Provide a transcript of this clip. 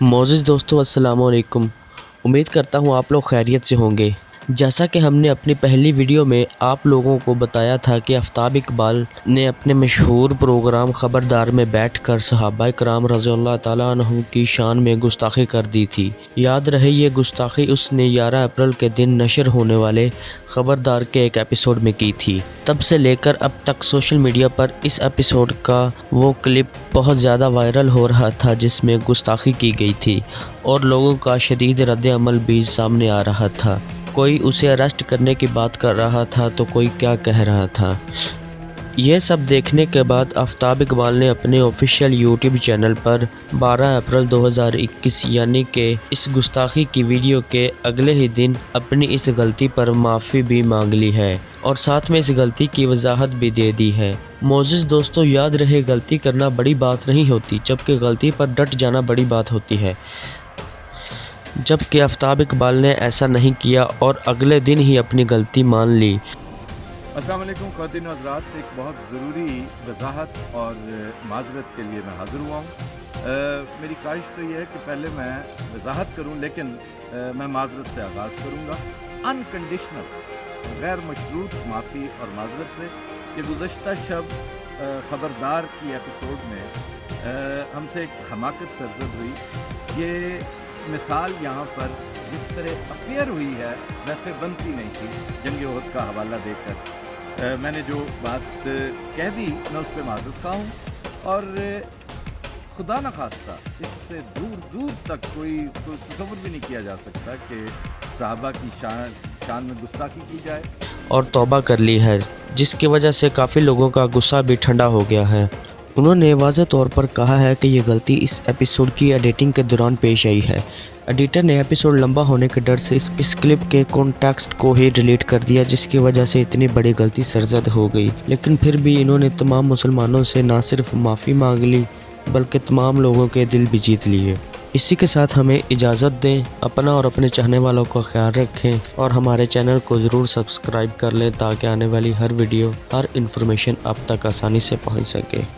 मोअज़्ज़िज़ दोस्तों, अस्सलाम वालेकुम। उम्मीद करता हूँ आप लोग खैरियत से होंगे। जैसा कि हमने अपनी पहली वीडियो में आप लोगों को बताया था कि आफ़ताब इकबाल ने अपने मशहूर प्रोग्राम ख़बरदार में बैठकर सहाबा कराम रज़ियल्लाहु ताला अन्हुम की शान में गुस्ताखी कर दी थी। याद रहे ये गुस्ताखी उसने 11 अप्रैल के दिन नशर होने वाले ख़बरदार के एक एपिसोड में की थी। तब से लेकर अब तक सोशल मीडिया पर इस एपिसोड का वो क्लिप बहुत ज़्यादा वायरल हो रहा था जिसमें गुस्ताखी की गई थी और लोगों का शदीद रद्द-ए-अमल भी सामने आ रहा था। कोई उसे अरेस्ट करने की बात कर रहा था तो कोई क्या कह रहा था। ये सब देखने के बाद आफ़ताब इकबाल ने अपने ऑफिशियल यूट्यूब चैनल पर 12 अप्रैल 2021 यानी कि इस गुस्ताखी की वीडियो के अगले ही दिन अपनी इस गलती पर माफ़ी भी मांग ली है और साथ में इस गलती की वजाहत भी दे दी है। मोअज़्ज़िज़ दोस्तों, याद रहे गलती करना बड़ी बात नहीं होती, जबकि गलती पर डट जाना बड़ी बात होती है। जबकि आफ़ताब इकबाल ने ऐसा नहीं किया और अगले दिन ही अपनी गलती मान ली। अस्सलाम वालेकुम ख़वातीन व हज़रात, एक बहुत ज़रूरी वजाहत और माज़रत के लिए मैं हाज़िर हुआ हूँ। मेरी ख्वाहिश तो ये है कि पहले मैं वजाहत करूँ, लेकिन मैं माज़रत से आगाज़ करूँगा, अनकंडीशनल गैर मशरूत माफ़ी और माज़रत से कि गुज़श्ता शब ख़बरदार की एपिसोड में हमसे एक हमाकत सरज़द हुई। ये मिसाल यहाँ पर जिस तरह अपीयर हुई है वैसे बनती नहीं थी। जंग ओहद का हवाला देकर मैंने जो बात कह दी मैं उस पर माज़रत ख़्वाह हूँ और खुदा न खास्ता इससे दूर दूर तक कोई तसव्वुर भी नहीं किया जा सकता कि सहाबा की शान में गुस्ताखी की जाए। और तौबा कर ली है, जिसकी वजह से काफ़ी लोगों का गुस्सा भी ठंडा हो गया है। उन्होंने वाज़ेह तौर पर कहा है कि ये गलती इस एपिसोड की एडिटिंग के दौरान पेश आई है। एडिटर ने एपिसोड लंबा होने के डर से इस क्लिप के कॉन्टेक्स्ट को ही डिलीट कर दिया, जिसकी वजह से इतनी बड़ी गलती सरजद हो गई। लेकिन फिर भी इन्होंने तमाम मुसलमानों से ना सिर्फ माफ़ी मांग ली बल्कि तमाम लोगों के दिल भी जीत लिए। इसी के साथ हमें इजाज़त दें। अपना और अपने चाहने वालों का ख्याल रखें और हमारे चैनल को ज़रूर सब्सक्राइब कर लें ताकि आने वाली हर वीडियो, हर इन्फॉर्मेशन आप तक आसानी से पहुंच सके।